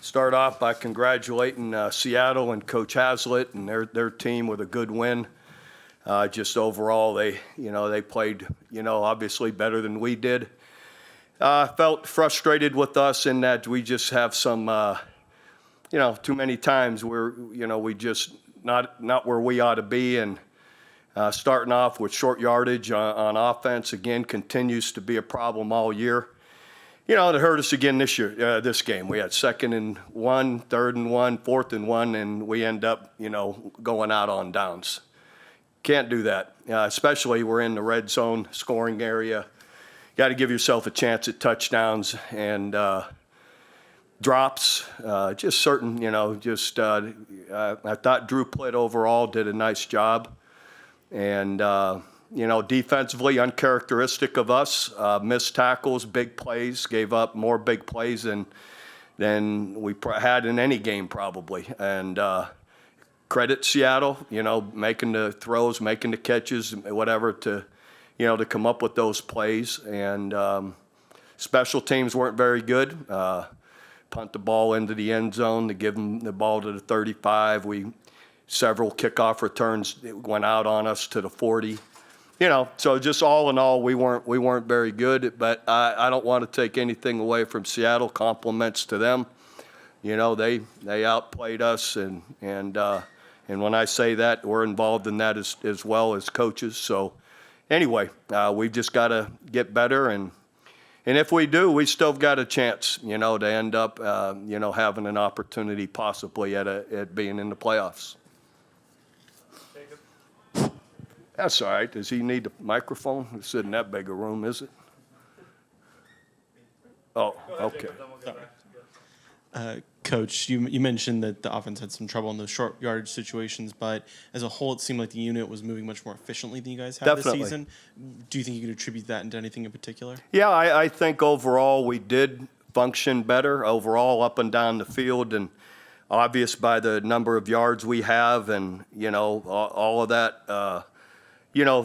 start off by congratulating Seattle and Coach Hazlitt and their team with a good win. Just overall, they played, obviously better than we did. Felt frustrated with us in that we just have some, too many times where, we just not where we ought to be. And starting off with short yardage on offense, again, continues to be a problem all year. It hurt us again this game. We had 2nd and 1, 3rd and 1, 4th and 1, and we end up, going out on downs. Can't do that, especially we're in the red zone scoring area. Got to give yourself a chance at touchdowns and drops. Just certain, I thought Drew Plitt overall did a nice job. And, defensively uncharacteristic of us. Missed tackles, big plays, gave up more big plays than we had in any game probably. And credit Seattle, making the throws, making the catches, whatever to come up with those plays. And special teams weren't very good. Punt the ball into the end zone to give them the ball to the 35. Several kickoff returns went out on us to the 40. So just all in all, we weren't very good. But I don't want to take anything away from Seattle. Compliments to them. They outplayed us, and when I say that, we're involved in that as well as coaches. So anyway, we've just got to get better, and if we do, we still got a chance, to end up, having an opportunity possibly at being in the playoffs. That's all right. Does he need a microphone? It's in that big a room, is it? Oh, okay. Coach, you mentioned that the offense had some trouble in those short yardage situations, but as a whole, it seemed like the unit was moving much more efficiently than you guys have this season. Do you think you could attribute that to anything in particular? Yeah, I think overall we did function better overall up and down the field, and obvious by the number of yards we have, and all of that.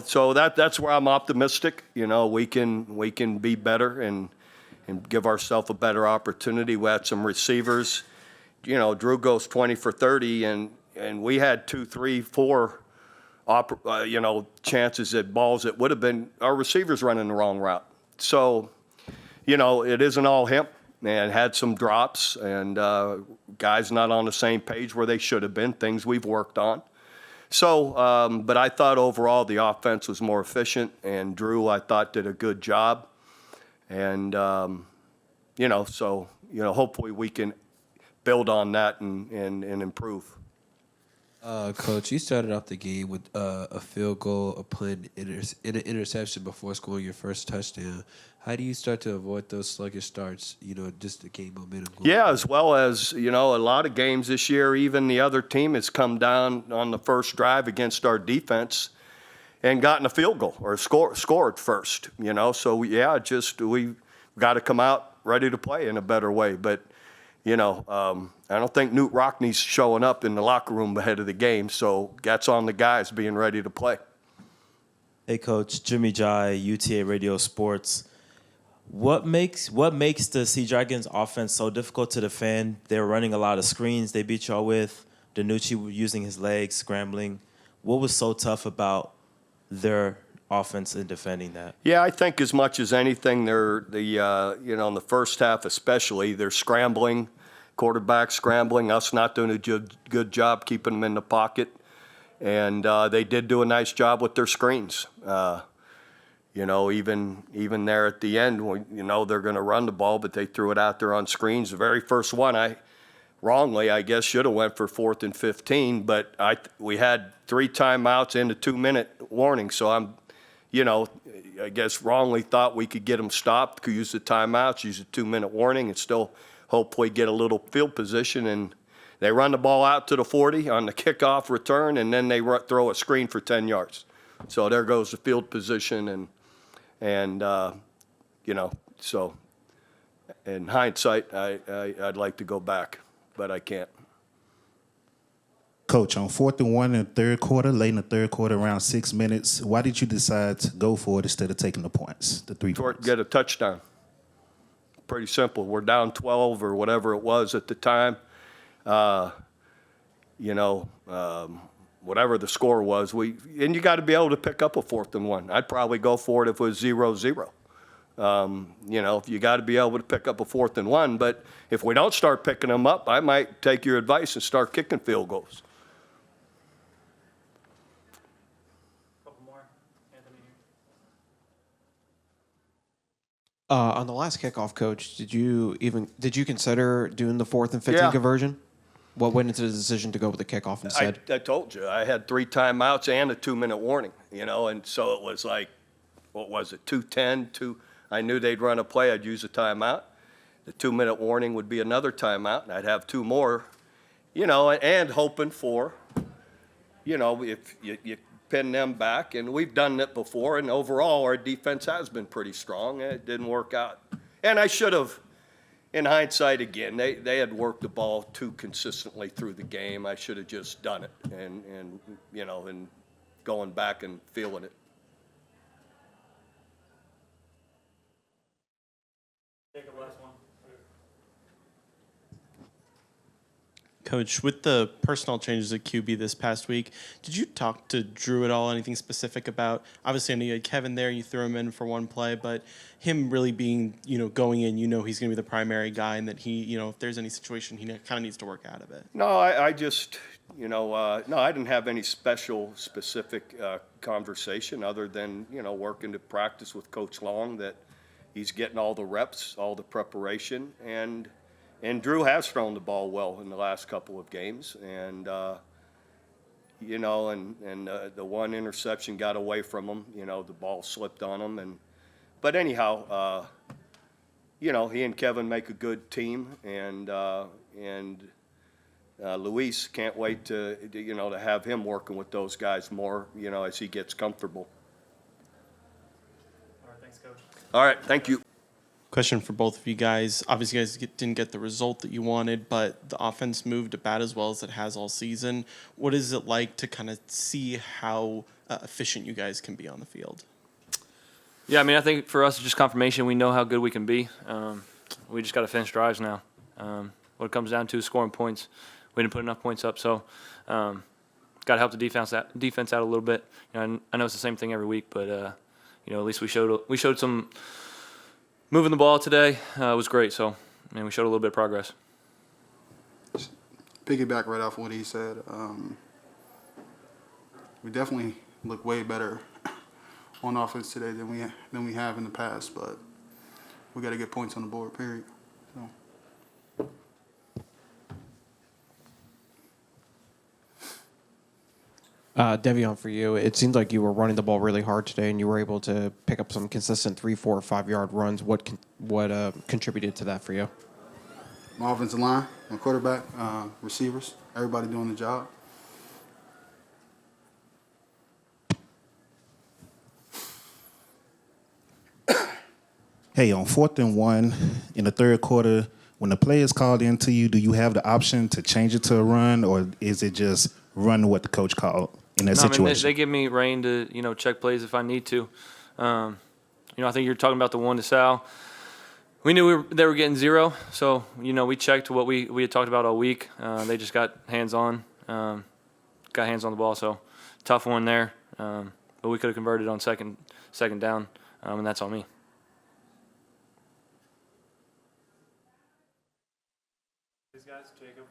So that's where I'm optimistic. We can be better and give ourselves a better opportunity. We had some receivers. Drew goes 20 for 30, and we had 2, 3, 4, chances at balls that would have been our receivers running the wrong route. So, it isn't all him. And had some drops and guys not on the same page where they should have been. Things we've worked on. So, but I thought overall the offense was more efficient, and Drew, I thought, did a good job. And, hopefully we can build on that and improve. Coach, you started off the game with a field goal, a punt, and an interception before scoring your first touchdown. How do you start to avoid those sluggish starts, just to gain momentum? Yeah, as well as, a lot of games this year, even the other team has come down on the first drive against our defense and gotten a field goal or scored first, So, we got to come out ready to play in a better way. But, I don't think Newt Rockney's showing up in the locker room ahead of the game, so that's on the guys being ready to play. Hey, Coach, Jimmy Jai, UTA Radio Sports. What makes the Sea Dragons offense so difficult to defend? They're running a lot of screens they beat y'all with. Danucci using his legs, scrambling. What was so tough about their offense in defending that? Yeah, I think as much as anything, in the first half especially, they're scrambling, quarterback scrambling, us not doing a good job keeping them in the pocket. And they did do a nice job with their screens. Even there at the end, they're going to run the ball, but they threw it out there on screens. The very first one, I guess, should have went for 4th and 15, but we had 3 timeouts and a 2-minute warning. So I guess wrongly thought we could get them stopped, could use the timeouts, use a 2-minute warning, and still hopefully get a little field position. And they run the ball out to the 40 on the kickoff return, and then they throw a screen for 10 yards. So there goes the field position, and so in hindsight, I'd like to go back, but I can't. Coach, on 4th and 1 in the third quarter, late in the third quarter, around 6 minutes, why did you decide to go for it instead of taking the points, the 3 points? Get a touchdown. pretty simple. We're down 12 or whatever it was at the time. Whatever the score was, and you got to be able to pick up a 4th and 1. I'd probably go for it if it was 0-0. You got to be able to pick up a 4th and 1. But if we don't start picking them up, I might take your advice and start kicking field goals. On the last kickoff, Coach, did you consider doing the 4th and 15 Yeah. conversion? What went into the decision to go with the kickoff instead? I told you, I had 3 timeouts and a 2-minute warning, and so it was like, what was it, 2:10, I knew they'd run a play, I'd use a timeout. The 2-minute warning would be another timeout, and I'd have 2 more, and hoping for, if you pin them back, and we've done it before, and overall, our defense has been pretty strong, and it didn't work out. And I should have, in hindsight, again, they had worked the ball too consistently through the game. I should have just done it and going back and feeling it. Coach, with the personnel changes at QB this past week, did you talk to Drew at all? Anything specific about? Obviously, I know you had Kevin there. You threw him in for one play, but him really being, going in, he's going to be the primary guy, and that he, if there's any situation, he kind of needs to work out of it. No, I just, no, I didn't have any specific conversation other than, working to practice with Coach Long that he's getting all the reps, all the preparation, and Drew has thrown the ball well in the last couple of games, and the one interception got away from him. The ball slipped on him, but anyhow, he and Kevin make a good team, and Luis can't wait to have him working with those guys more, as he gets comfortable. All right, thanks, Coach. All right, thank you. Question for both of you guys. Obviously, you guys didn't get the result that you wanted, but the offense moved about as well as it has all season. What is it like to kind of see how efficient you guys can be on the field? Yeah, I think for us it's just confirmation. We know how good we can be. We just got to finish drives now. What it comes down to is scoring points. We didn't put enough points up, so got to help the defense out a little bit. I know it's the same thing every week, but at least we showed some. Moving the ball today was great, so we showed a little bit of progress. Piggyback right off what he said. We definitely look way better on offense today than we have in the past, but we got to get points on the board. Period. So. Devion, for you, it seemed like you were running the ball really hard today, and you were able to pick up some consistent 3, 4, 5 yard runs. What contributed to that for you? My offensive line, my quarterback, receivers, everybody doing the job. Hey, on 4th and 1 in the 3rd quarter, when the play is called into you, do you have the option to change it to a run, or is it just run what the coach called in that situation? They give me rein to check plays if I need to. I think you're talking about the one to Sal. We knew they were getting 0, so we checked what we had talked about all week. They just got hands on the ball, so tough one there. But we could have converted on second down, and that's on me. These guys, Jacob.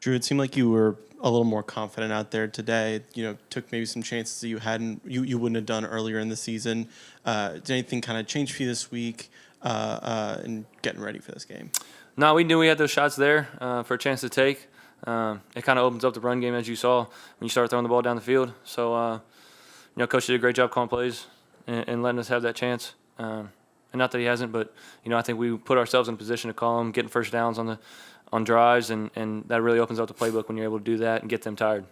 Drew, it seemed like you were a little more confident out there today. Took maybe some chances that you wouldn't have done earlier in the season. Did anything kind of change for you this week in getting ready for this game? No, we knew we had those shots there for a chance to take. It kind of opens up the run game, as you saw, when you start throwing the ball down the field. So, Coach did a great job calling plays and letting us have that chance. And not that he hasn't, but, I think we put ourselves in a position to call them, getting first downs on drives, and that really opens up the playbook when you're able to do that and get them tired.